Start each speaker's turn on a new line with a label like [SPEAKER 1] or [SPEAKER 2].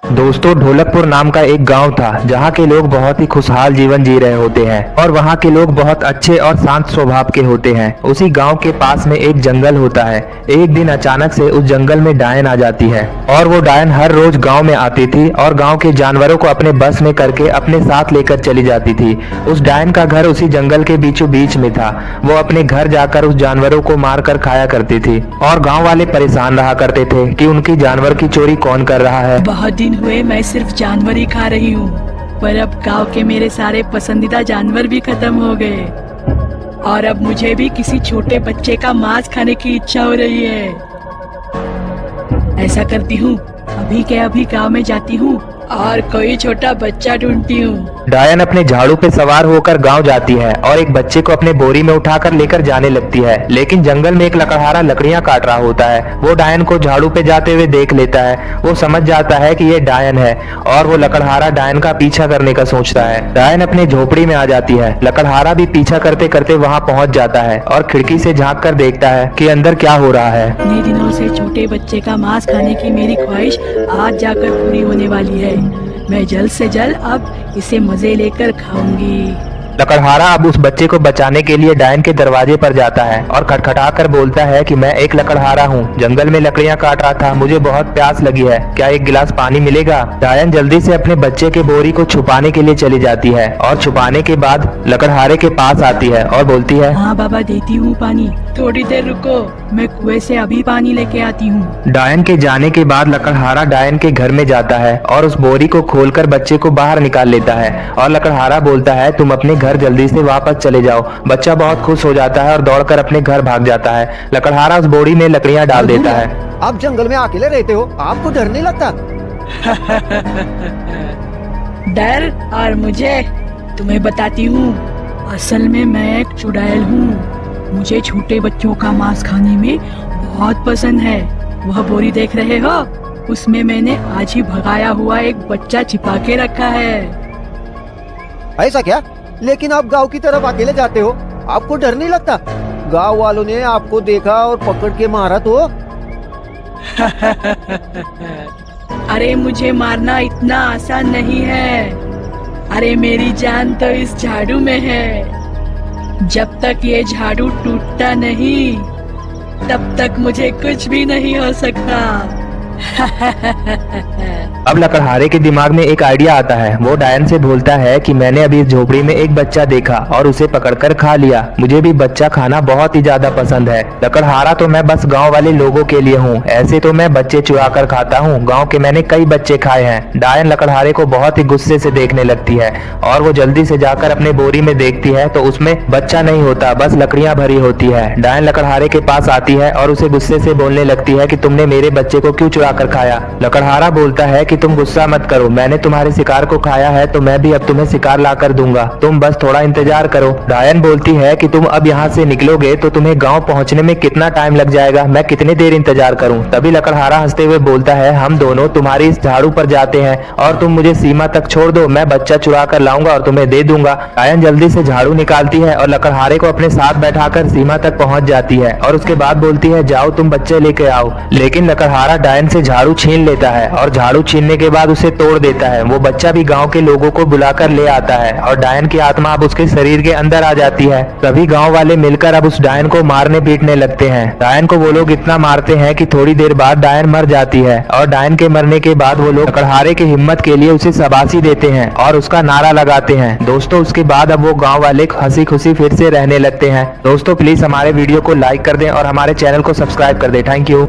[SPEAKER 1] दोस्तों, ढोलकपुर नाम का एक गांव था जहां के लोग बहुत ही खुशहाल जीवन जी रहे होते हैं और वहां के लोग बहुत अच्छे और शांत स्वभाव के होते हैं। उसी गांव के पास में एक जंगल होता है। एक दिन अचानक से उस जंगल में डायन आ जाती है और वो डायन हर रोज गांव में आती थी और गांव के जानवरों को अपने बस में करके अपने साथ लेकर चली जाती थी। उस डायन का घर उसी जंगल के बीचों बीच में था। वो अपने घर जाकर उस जानवरों को मार कर खाया करती थी और गाँव वाले परेशान रहा करते थे कि उनकी जानवर की चोरी कौन कर रहा है।
[SPEAKER 2] बहुत दिन हुए मैं सिर्फ जानवर ही खा रही हूँ, पर अब गांव के मेरे सारे पसंदीदा जानवर भी खत्म हो गए और अब मुझे भी किसी छोटे बच्चे का मांस खाने की इच्छा हो रही है। ऐसा करती हूँ, अभी के अभी गांव में जाती हूँ और कोई छोटा बच्चा ढूंढती हूँ।
[SPEAKER 1] डायन अपने झाड़ू पे सवार होकर गांव जाती है और एक बच्चे को अपने बोरी में उठाकर लेकर जाने लगती है, लेकिन जंगल में एक लकड़हारा लकड़ियां काट रहा होता है। वो डायन को झाड़ू पे जाते हुए देख लेता है। वो समझ जाता है कि ये डायन है और वो लकड़हारा डायन का पीछा करने का सोचता है। डायन अपने झोपड़ी में आ जाती है। लकड़हारा भी पीछा करते करते वहाँ पहुँच जाता है और खिड़की से झाँक कर देखता है कि अंदर क्या हो रहा है।
[SPEAKER 2] इतने दिनों से छोटे बच्चे का मांस खाने की मेरी ख्वाहिश आज जाकर पूरी होने वाली है। मैं जल्द से जल्द अब इसे मजे लेकर खाऊंगी।
[SPEAKER 1] लकड़हारा अब उस बच्चे को बचाने के लिए डायन के दरवाजे पर जाता है और खटखटा कर बोलता है कि मैं एक लकड़हारा हूँ, जंगल में लकड़ियाँ काट रहा था, मुझे बहुत प्यास लगी है, क्या एक गिलास पानी मिलेगा? डायन जल्दी से अपने बच्चे के बोरी को छुपाने के लिए चली जाती है और छुपाने के बाद लकड़हारे के पास आती है और बोलती है,
[SPEAKER 2] हाँ बाबा, देती हूँ पानी, थोड़ी देर रुको, मैं कुएं से अभी पानी लेके आती हूँ।
[SPEAKER 1] डायन के जाने के बाद लकड़हारा डायन के घर में जाता है और उस बोरी को खोलकर बच्चे को बाहर निकाल लेता है और लकड़हारा बोलता है, तुम अपने घर जल्दी से वापस चले जाओ। बच्चा बहुत खुश हो जाता है और दौड़कर अपने घर भाग जाता है। लकड़हारा उस बोरी में लकड़ियां डाल देता है।
[SPEAKER 3] आप जंगल में अकेले रहते हो, आपको डर नहीं लगता?
[SPEAKER 2] डर और मुझे तुम्हें बताती हूँ, असल में मैं एक चुड़ैल हूँ। मुझे छोटे बच्चों का मांस खाने में बहुत पसंद है। वह बोरी देख रहे हो, उसमें मैंने आज ही भगाया हुआ एक बच्चा छिपा के रखा है।
[SPEAKER 3] ऐसा क्या? लेकिन आप गांव की तरफ अकेले जाते हो, आपको डर नहीं लगता? गांव वालों ने आपको देखा और पकड़ के मारा तो?
[SPEAKER 2] अरे मुझे मारना इतना आसान नहीं है। अरे मेरी जान तो इस झाड़ू में है। जब तक ये झाड़ू टूटता नहीं, तब तक मुझे कुछ भी नहीं हो सकता।
[SPEAKER 1] अब लकड़हारे के दिमाग में एक आइडिया आता है। वो डायन से बोलता है कि मैंने अभी इस झोपड़ी में एक बच्चा देखा और उसे पकड़कर खा लिया। मुझे भी बच्चा खाना बहुत ही ज्यादा पसंद है। लकड़हारा तो मैं बस गांव वाले लोगों के लिए हूँ, ऐसे तो मैं बच्चे चुरा कर खाता हूँ, गांव के मैंने कई बच्चे खाए हैं। डायन लकड़हारे को बहुत ही गुस्से से देखने लगती है और वो जल्दी से जाकर अपने बोरी में देखती है तो उसमें बच्चा नहीं होता, बस लकड़ियां भरी होती है। डायन लकड़हारे के पास आती है और उसे गुस्से से बोलने लगती है कि तुमने मेरे बच्चे को क्यों चुरा कर खाया? लकड़हारा बोलता है कि तुम गुस्सा मत करो, मैंने तुम्हारे शिकार को खाया है तो मैं भी अब तुम्हें शिकार ला कर दूंगा, तुम बस थोड़ा इंतजार करो। डायन बोलती है कि तुम अब यहाँ से निकलोगे तो तुम्हें गांव पहुँचने में कितना टाइम लग जाएगा, मैं कितनी देर इंतजार करूँ? तभी लकड़हारा हंसते हुए बोलता है, हम दोनों तुम्हारी इस झाड़ू पर जाते हैं और तुम मुझे सीमा तक छोड़ दो, मैं बच्चा चुरा कर लाऊंगा और तुम्हें दे दूंगा। डायन जल्दी से झाड़ू निकालती है और लकड़हारे को अपने साथ बैठाकर सीमा तक पहुँच जाती है और उसके बाद बोलती है, जाओ तुम बच्चे लेके आओ। लेकिन लकड़हारा डायन से झाड़ू छीन लेता है और झाड़ू छीनने के बाद उसे तोड़ देता है। वो बच्चा भी गांव के लोगों को बुलाकर ले आता है और डायन की आत्मा अब उसके शरीर के अंदर आ जाती है। सभी गांव वाले मिलकर अब उस डायन को मारने पीटने लगते हैं। डायन को वो लोग इतना मारते हैं कि थोड़ी देर बाद डायन मर जाती है और डायन के मरने के बाद वो लोग लकड़हारे की हिम्मत के लिए उसे शाबाशी देते हैं और उसका नारा लगाते हैं। दोस्तों, उसके बाद अब वो गाँव वाले हंसी खुशी फिर से रहने लगते हैं। दोस्तों, प्लीज हमारे वीडियो को लाइक कर दें और हमारे चैनल को सब्सक्राइब कर दें। Thank you.